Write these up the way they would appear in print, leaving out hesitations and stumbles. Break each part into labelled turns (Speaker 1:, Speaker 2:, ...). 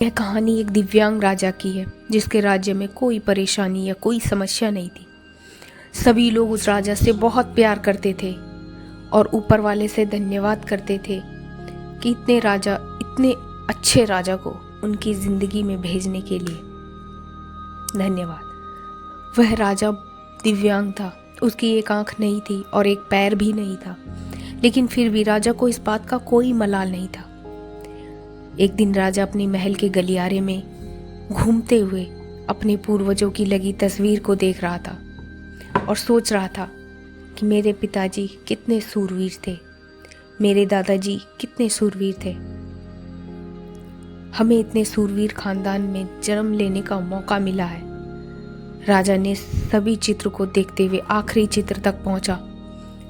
Speaker 1: यह कहानी एक दिव्यांग राजा की है जिसके राज्य में कोई परेशानी या कोई समस्या नहीं थी। सभी लोग उस राजा से बहुत प्यार करते थे और ऊपर वाले से धन्यवाद करते थे कि इतने अच्छे राजा को उनकी जिंदगी में भेजने के लिए धन्यवाद। वह राजा दिव्यांग था, उसकी एक आंख नहीं थी और एक पैर भी नहीं था, लेकिन फिर भी राजा को इस बात का कोई मलाल नहीं था। एक दिन राजा अपने महल के गलियारे में घूमते हुए अपने पूर्वजों की लगी तस्वीर को देख रहा था और सोच रहा था कि मेरे पिताजी कितने सूरवीर थे, मेरे दादाजी कितने सूरवीर थे। हमें इतने सूरवीर खानदान में जन्म लेने का मौका मिला है। राजा ने सभी चित्र को देखते हुए आखिरी चित्र तक पहुंचा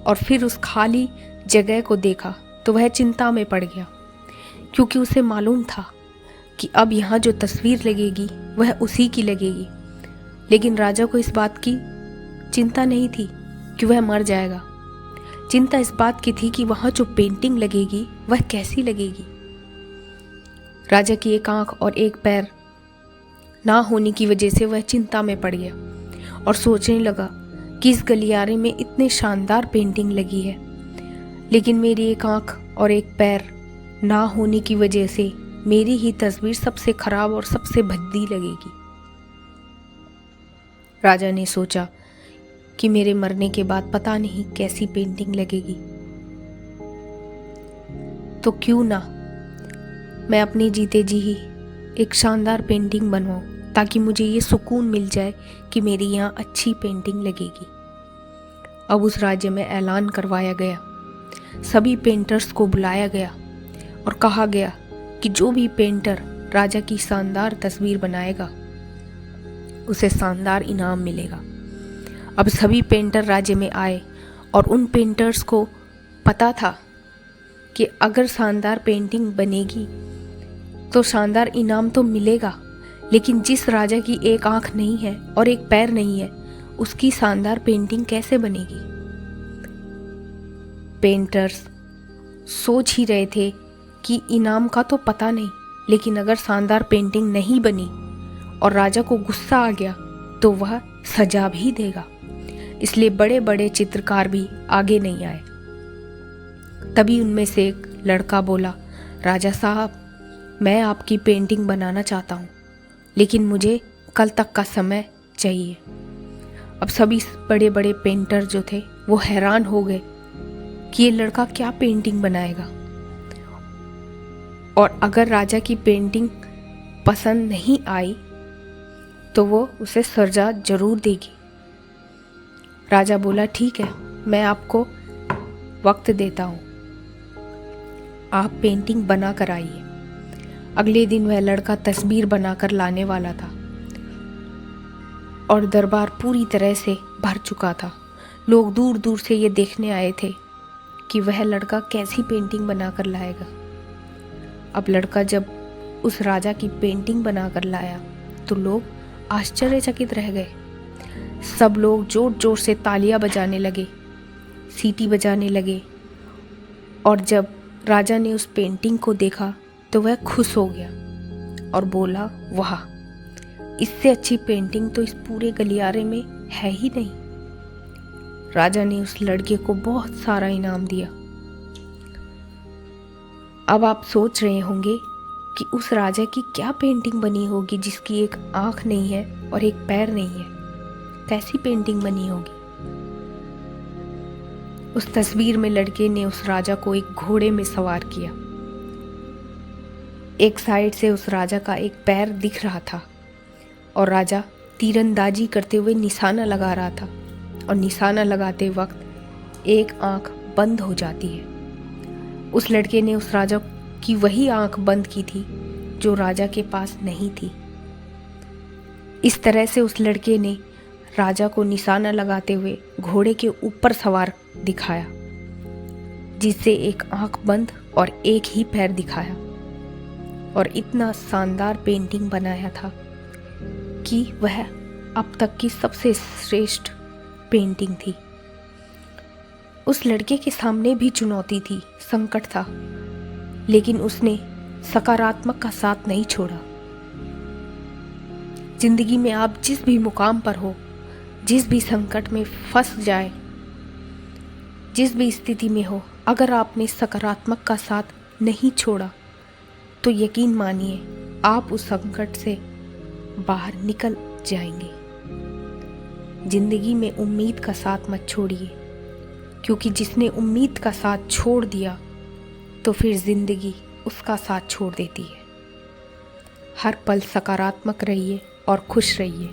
Speaker 1: और फिर उस खाली जगह को देखा तो वह चिंता में पड़ गया, क्योंकि उसे मालूम था कि अब यहाँ जो तस्वीर लगेगी वह उसी की लगेगी। लेकिन राजा को इस बात की चिंता नहीं थी कि वह मर जाएगा। चिंता इस बात की थी कि वहाँ जो पेंटिंग लगेगी वह कैसी लगेगी। राजा की एक आंख और एक पैर ना होने की वजह से वह चिंता में पड़ गया और सोचने लगा कि इस गलियारे में इतने शानदार पेंटिंग लगी है, लेकिन मेरी एक आंख और एक पैर ना होने की वजह से मेरी ही तस्वीर सबसे खराब और सबसे भद्दी लगेगी। राजा ने सोचा कि मेरे मरने के बाद पता नहीं कैसी पेंटिंग लगेगी, तो क्यों ना मैं अपने जीते जी ही एक शानदार पेंटिंग बनवाऊं, ताकि मुझे ये सुकून मिल जाए कि मेरी यहाँ अच्छी पेंटिंग लगेगी। अब उस राज्य में ऐलान करवाया गया, सभी पेंटर्स को बुलाया गया और कहा गया कि जो भी पेंटर राजा की शानदार तस्वीर बनाएगा उसे शानदार इनाम मिलेगा। अब सभी पेंटर राज्य में आए और उन पेंटर्स को पता था कि अगर शानदार पेंटिंग बनेगी तो शानदार इनाम तो मिलेगा, लेकिन जिस राजा की एक आंख नहीं है और एक पैर नहीं है उसकी शानदार पेंटिंग कैसे बनेगी। पेंटर्स सोच ही रहे थे कि इनाम का तो पता नहीं, लेकिन अगर शानदार पेंटिंग नहीं बनी और राजा को गुस्सा आ गया तो वह सजा भी देगा। इसलिए बड़े बड़े चित्रकार भी आगे नहीं आए। तभी उनमें से एक लड़का बोला, राजा साहब, मैं आपकी पेंटिंग बनाना चाहता हूँ, लेकिन मुझे कल तक का समय चाहिए। अब सभी बड़े बड़े पेंटर जो थे वो हैरान हो गए कि ये लड़का क्या पेंटिंग बनाएगा, और अगर राजा की पेंटिंग पसंद नहीं आई तो वो उसे सजा जरूर देगी। राजा बोला, ठीक है, मैं आपको वक्त देता हूँ, आप पेंटिंग बना कर आइए। अगले दिन वह लड़का तस्वीर बनाकर लाने वाला था और दरबार पूरी तरह से भर चुका था। लोग दूर दूर से ये देखने आए थे कि वह लड़का कैसी पेंटिंग बनाकर लाएगा। अब लड़का जब उस राजा की पेंटिंग बनाकर लाया तो लोग आश्चर्यचकित रह गए। सब लोग जोर जोर से तालियां बजाने लगे, सीटी बजाने लगे, और जब राजा ने उस पेंटिंग को देखा तो वह खुश हो गया और बोला, वाह, इससे अच्छी पेंटिंग तो इस पूरे गलियारे में है ही नहीं। राजा ने उस लड़के को बहुत सारा इनाम दिया। अब आप सोच रहे होंगे कि उस राजा की क्या पेंटिंग बनी होगी जिसकी एक आंख नहीं है और एक पैर नहीं है, कैसी पेंटिंग बनी होगी। उस तस्वीर में लड़के ने उस राजा को एक घोड़े में सवार किया। एक साइड से उस राजा का एक पैर दिख रहा था और राजा तीरंदाजी करते हुए निशाना लगा रहा था, और निशाना लगाते वक्त एक आंख बंद हो जाती है। उस लड़के ने उस राजा की वही आंख बंद की थी जो राजा के पास नहीं थी। इस तरह से उस लड़के ने राजा को निशाना लगाते हुए घोड़े के ऊपर सवार दिखाया, जिससे एक आंख बंद और एक ही पैर दिखाया, और इतना शानदार पेंटिंग बनाया था कि वह अब तक की सबसे श्रेष्ठ पेंटिंग थी। उस लड़के के सामने भी चुनौती थी, संकट था, लेकिन उसने सकारात्मक का साथ नहीं छोड़ा जिंदगी में आप जिस भी मुकाम पर हो, जिस भी संकट में फंस जाए, जिस भी स्थिति में हो, अगर आपने सकारात्मक का साथ नहीं छोड़ा तो यकीन मानिए आप उस संकट से बाहर निकल जाएंगे। जिंदगी में उम्मीद का साथ मत छोड़िए, क्योंकि जिसने उम्मीद का साथ छोड़ दिया तो फिर जिंदगी उसका साथ छोड़ देती है। हर पल सकारात्मक रहिए और खुश रहिए।